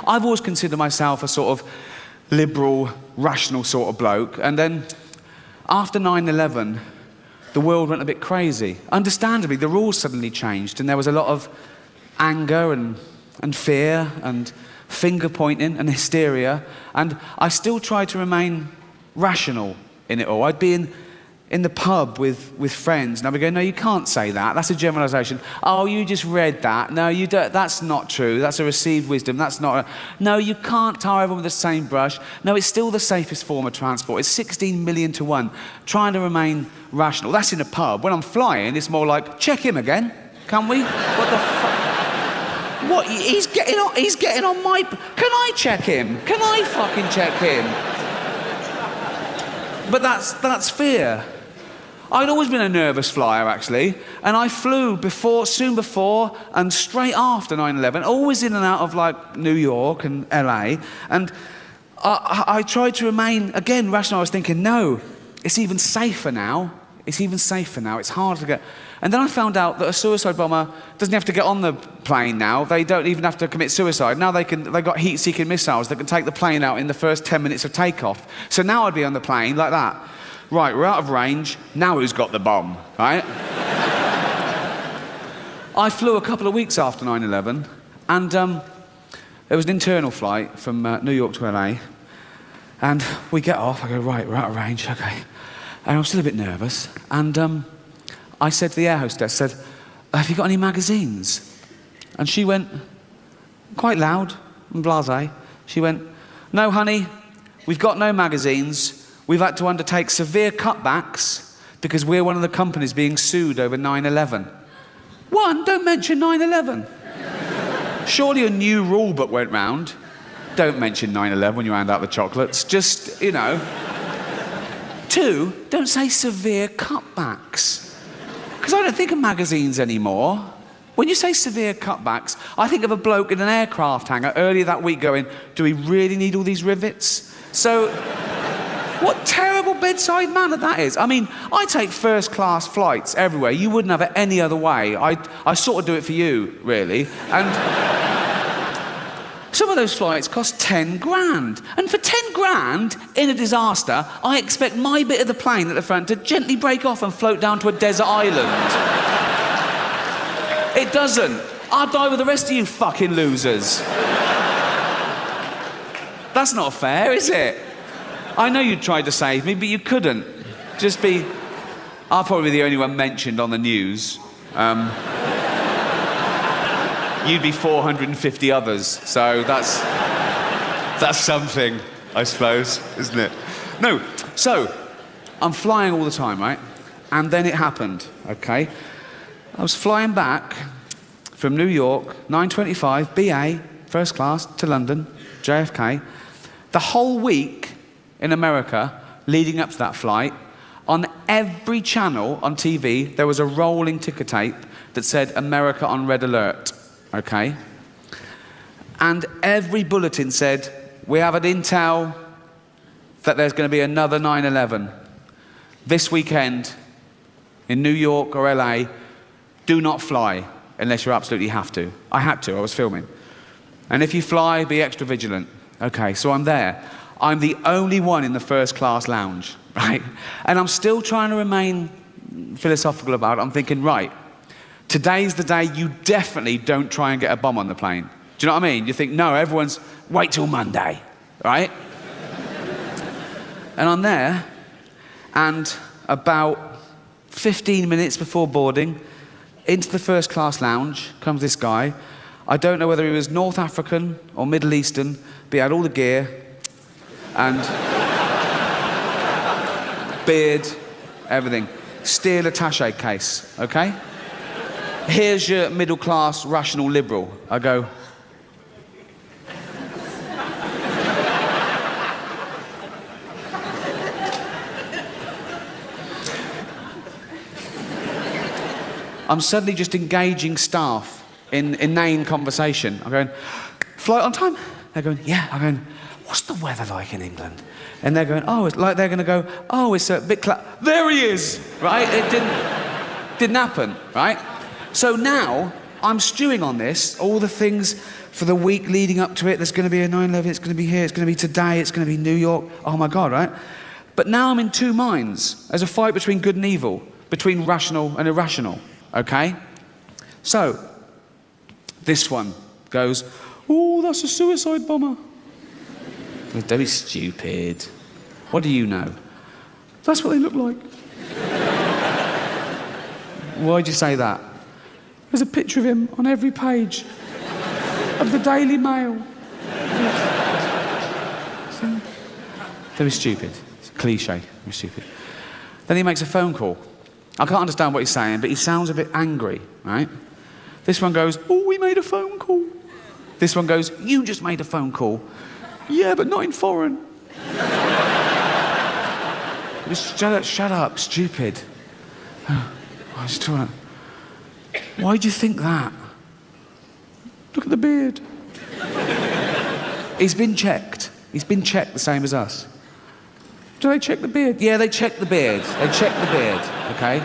I've always considered myself a sort of liberal, rational sort of bloke. And then after 9/11, the world went a bit crazy. Understandably, the rules suddenly changed, and there was a lot of anger and fear and finger-pointing and hysteria. And I still tried to remain rational in it all. I'd be in the pub with friends, and I'd be going, no, you can't say that. That's a generalisation. Oh, you just read that. No, you don't. That's not true. That's a received wisdom. That's not. No, you can't tar everyone with the same brush. No, it's still the safest form of transport. It's 16 million to 1. Trying to remain rational. That's in a pub. When I'm flying, it's more like, check him again. Can we? What the fuck? What? He's getting on my... Can I check him? Can I fucking check him? But that's fear. I'd always been a nervous flyer, actually, and I flew soon before and straight after 9/11, always in and out of, like, New York and LA, and I tried to remain, again, rational. I was thinking, no, it's even safer now. It's even safer now. It's hard to get... And then I found out that a suicide bomber doesn't have to get on the plane now. They don't even have to commit suicide. Now they've got heat-seeking missiles that can take the plane out in the first 10 minutes of takeoff. So now I'd be on the plane like that. Right, we're out of range. Now who's got the bomb, right? I flew a couple of weeks after 9/11, and it was an internal flight from New York to LA. And we get off. I go, right, we're out of range, okay. And I'm still a bit nervous. And I said to the air hostess, have you got any magazines? And she went, quite loud and blasé, she went, no, honey, we've got no magazines. We've had to undertake severe cutbacks because we're one of the companies being sued over 9/11. Don't mention 9/11. Surely a new rule book went round. Don't mention 9/11 when you hand out the chocolates. Just, you know. 2, don't say severe cutbacks. Because I don't think of magazines anymore. When you say severe cutbacks, I think of a bloke in an aircraft hangar earlier that week going, do we really need all these rivets? So, what terrible bedside manner that is. I mean, I take first-class flights everywhere. You wouldn't have it any other way. I sort of do it for you, really. And some of those flights cost 10 grand. And for 10 grand, in a disaster, I expect my bit of the plane at the front to gently break off and float down to a desert island. It doesn't. I'll die with the rest of you fucking losers. That's not fair, is it? I know you tried to save me, but you couldn't. I'll probably be the only one mentioned on the news. You'd be 450 others, so that's something, I suppose, isn't it? No, so, I'm flying all the time, right? And then it happened, okay? I was flying back from New York, 9:25, BA, first class, to London, JFK. The whole week in America, leading up to that flight, on every channel on TV, there was a rolling ticker tape that said, America on red alert, okay? And every bulletin said, we have an intel that there's going to be another 9/11. This weekend, in New York or LA, do not fly unless you absolutely have to. I had to, I was filming. And if you fly, be extra vigilant. Okay, so I'm there. I'm the only one in the first class lounge, right? And I'm still trying to remain philosophical about it. I'm thinking, right, today's the day you definitely don't try and get a bomb on the plane. Do you know what I mean? You think, no, everyone's, wait till Monday, right? And I'm there, and about 15 minutes before boarding, into the first class lounge comes this guy. I don't know whether he was North African or Middle Eastern, but he had all the gear and beard, everything. Steel attaché case, okay? Here's your middle class rational liberal. I go, I'm suddenly just engaging staff in inane conversation. I'm going, flight on time? They're going, yeah. I'm going, what's the weather like in England? And they're going, oh, it's like they're going to go, oh, it's a bit there he is, right? It didn't happen, right? So now I'm stewing on this, all the things For the week leading up to it, there's going to be a 9/11, it's going to be here, it's going to be today, it's going to be New York. Oh my God, right? But now I'm in two minds. There's a fight between good and evil, between rational and irrational, okay? So, this one goes, oh, that's a suicide bomber. Don't be stupid. What do you know? That's what they look like. Why'd you say that? There's a picture of him on every page of the Daily Mail. So, don't be stupid. It's a cliche. Don't be stupid. Then he makes a phone call. I can't understand what he's saying, but he sounds a bit angry, right? This one goes, oh, we made a phone call. This one goes, you just made a phone call. Yeah, but not in foreign. Just shut up, stupid. Why do you think that? Look at the beard. He's been checked. He's been checked the same as us. Do they check the beard? Yeah, they check the beard. They check the beard, okay?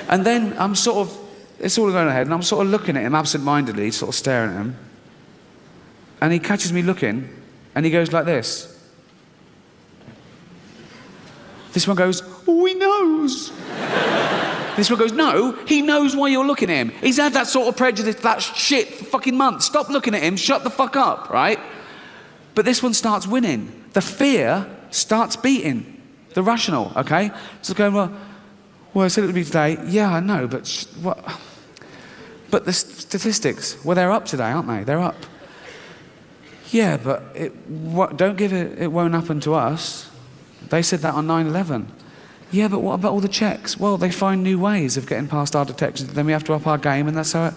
And then I'm sort of, it's all going ahead, and I'm sort of looking at him absent-mindedly, sort of staring at him. And he catches me looking, and he goes like this. This one goes, oh, he knows. This one goes, no, he knows why you're looking at him. He's had that sort of prejudice, that shit for fucking months. Stop looking at him, shut the fuck up, right? But this one starts winning. The fear starts beating the rational, okay? So going, well, I said it would be today. Yeah, I know, but what? But the statistics, well, they're up today, aren't they? They're up. Yeah, but don't give it, it won't happen to us. They said that on 9/11. Yeah, but what about all the checks? Well, they find new ways of getting past our detection. Then we have to up our game, and that's how it...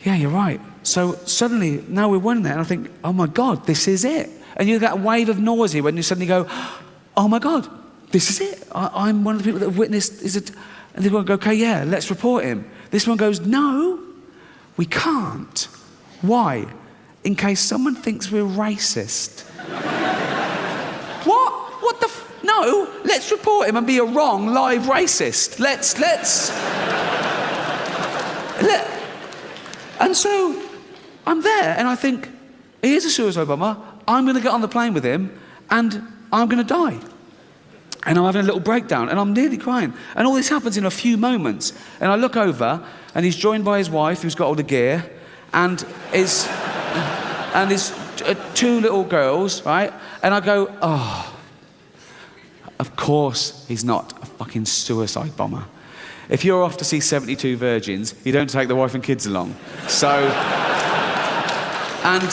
Yeah, you're right. So suddenly, now we're winning there, and I think, oh my God, this is it. And you get a wave of nausea when you suddenly go, oh my God, this is it. I'm one of the people that have witnessed... And they go, okay, yeah, let's report him. This one goes, no, we can't. Why? In case someone thinks we're racist. What? What the No, let's report him and be a wrong live racist. And so I'm there and I think, he is a suicide bomber. I'm going to get on the plane with him and I'm going to die. And I'm having a little breakdown and I'm nearly crying. And all this happens in a few moments. And I look over and he's joined by his wife who's got all the gear and his two little girls, right? And I go, oh, of course he's not a fucking suicide bomber. If you're off to see 72 Virgins, you don't take the wife and kids along. So, and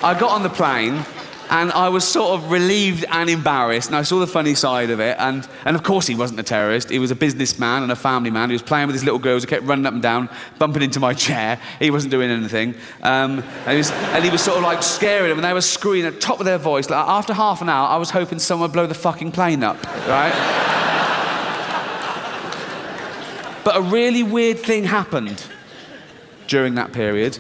I got on the plane and I was sort of relieved and embarrassed, and I saw the funny side of it, and of course he wasn't a terrorist. He was a businessman and a family man. He was playing with his little girls who kept running up and down, bumping into my chair. He wasn't doing anything. And he was sort of like scaring them, and they were screaming at the top of their voice. Like, after half an hour, I was hoping someone would blow the fucking plane up, right? But a really weird thing happened during that period.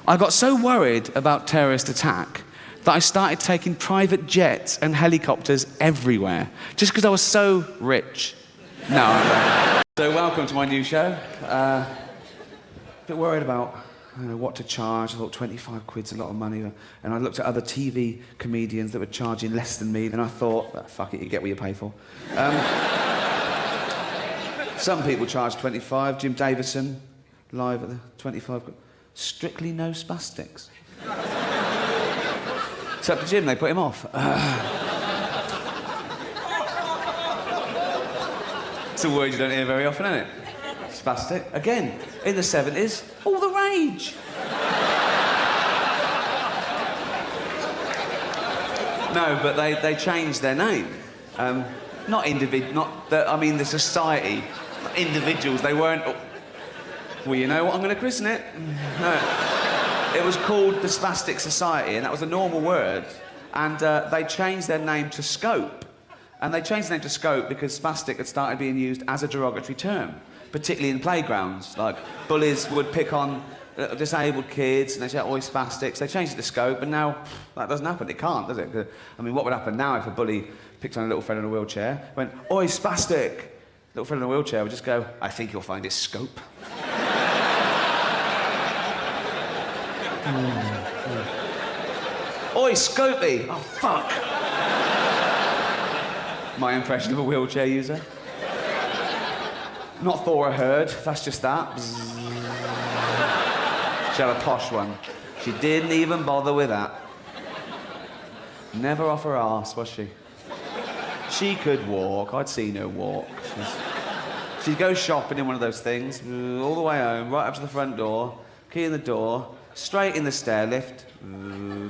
I got so worried about terrorist attack that I started taking private jets and helicopters everywhere, just because I was so rich. No. So welcome to my new show. A bit worried about what to charge. I thought 25 quid's a lot of money. And I looked at other TV comedians that were charging less than me, and I thought, oh, fuck it, you get what you pay for. Some people charge 25. Jim Davison, live at the 25. Strictly no spastics. It's up to Jim, they put him off. It's a word you don't hear very often, isn't it? Spastic. Again, in the 70s, all the rage. No, but they changed their name. Not the society. Individuals, they weren't... Well, you know what, I'm going to christen it. No. It was called the Spastic Society, and that was a normal word. And they changed their name to Scope. And they changed the name to Scope because spastic had started being used as a derogatory term, particularly in playgrounds. Like, bullies would pick on disabled kids, and they say, oi, spastics. They changed it to Scope, and now that doesn't happen. It can't, does it? I mean, what would happen now if a bully picked on a little fella in a wheelchair, went, oi, spastic? Little fella in a wheelchair would just go, I think you'll find it Scope. Oi, Scopy! Oh, fuck! My impression of a wheelchair user. Not Thora Heard, that's just that. She had a posh one. She didn't even bother with that. Never off her arse, was she? She could walk. I'd seen her walk. She'd go shopping in one of those things, all the way home, right up to the front door, key in the door, straight in the stair lift.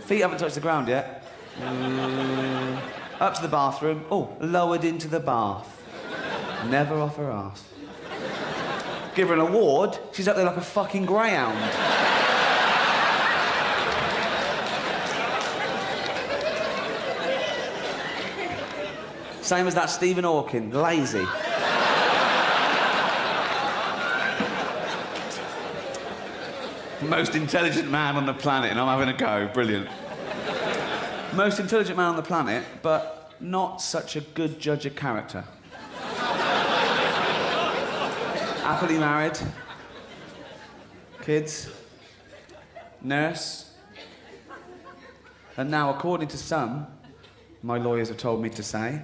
Feet haven't touched the ground yet. Up to the bathroom. Oh, lowered into the bath. Never off her arse. Give her an award, she's up there like a fucking greyhound. Same as that Stephen Hawking, lazy. Most intelligent man on the planet, and I'm having a go. Brilliant. Most intelligent man on the planet, but not such a good judge of character. Happily married. Kids. Nurse. And now, according to some, my lawyers have told me to say,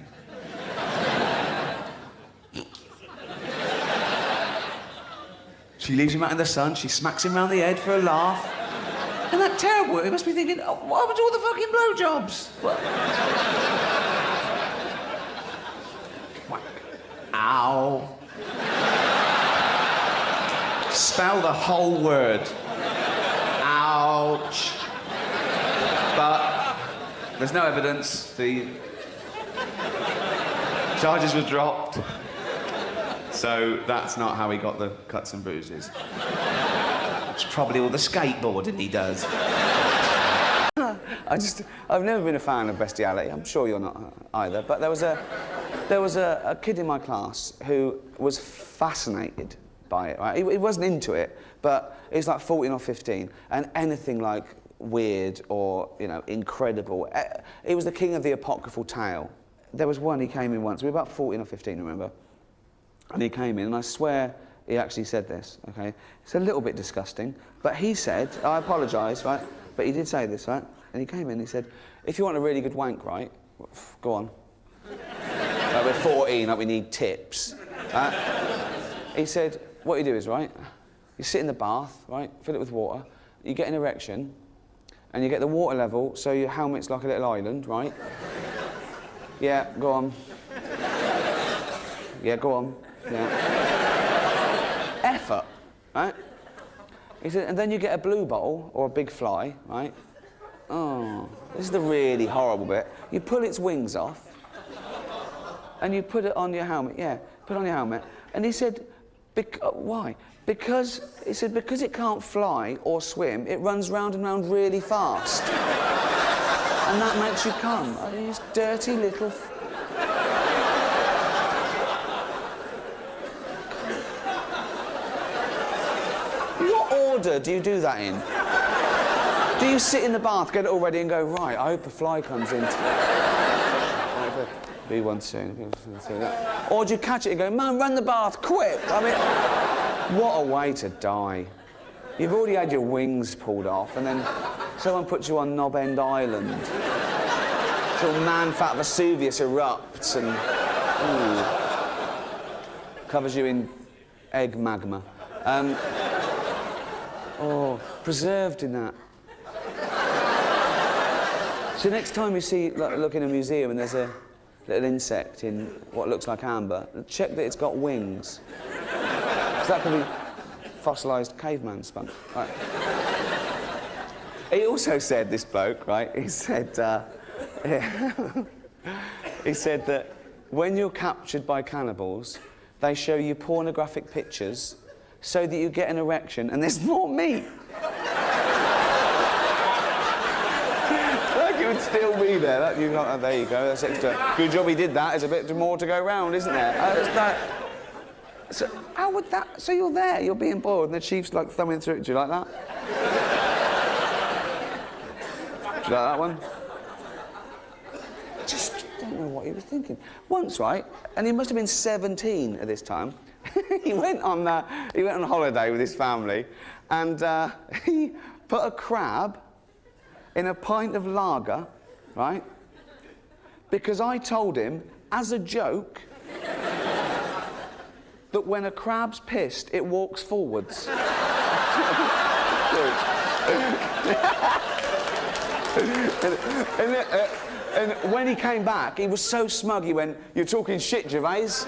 she leaves him out in the sun, she smacks him round the head for a laugh. Isn't that terrible? He must be thinking, oh, what happened to all the fucking blowjobs? Whack. Ow. Spell the whole word. Ouch. But there's no evidence. The charges were dropped. So that's not how he got the cuts and bruises. It's probably all the skateboarding he does. I've never been a fan of bestiality. I'm sure you're not either. But there was a kid in my class who was fascinated by it. Right? He wasn't into it, but he was like 14 or 15, and anything like weird or incredible. He was the king of the apocryphal tale. There was one, he came in once. We were about 14 or 15, remember? And he came in, and I swear he actually said this, okay? It's a little bit disgusting, but he said, I apologise, right? But he did say this, right? And he came in, he said, if you want a really good wank, right, go on. Like we're 14, like we need tips. He said, what you do is, right, you sit in the bath, right, fill it with water, you get an erection, and you get the water level so your helmet's like a little island, right? Yeah, go on. Yeah, go on. Yeah. Effort, right? He said, and then you get a blue bottle or a big fly, right? Oh, this is the really horrible bit. You pull its wings off, and you put it on your helmet. Yeah, put it on your helmet. And he said, why? Because it can't fly or swim, it runs round and round really fast. And that makes you come. Oh, these dirty little... What order do you do that in? Do you sit in the bath, get it all ready and go, right, I hope a fly comes in. Be one soon. Or do you catch it and go, man, run the bath, quick? I mean, what a way to die. You've already had your wings pulled off, and then someone puts you on Knob End Island. Till man-fat Vesuvius erupts and covers you in egg magma. Preserved in that. So next time you see, look in a museum and there's a little insect in what looks like amber, check that it's got wings. Because that could be fossilised caveman spunk. Right. He also said, this bloke, right, he said he said that when you're captured by cannibals, they show you pornographic pictures so that you get an erection and there's more meat. Like it would still be there. There you go, that's extra. Good job he did that. There's a bit more to go round, isn't there? So how would that... So you're there, you're being bored, and the chief's like thumbing through it. Do you like that? Do you like that one? Just don't know what he was thinking. Once, right, and he must have been 17 at this time, he went on holiday with his family, and he put a crab in a pint of lager, right? Because I told him, as a joke, that when a crab's pissed, it walks forwards. And when he came back, he was so smug, he went, "You're talking shit, Gervais."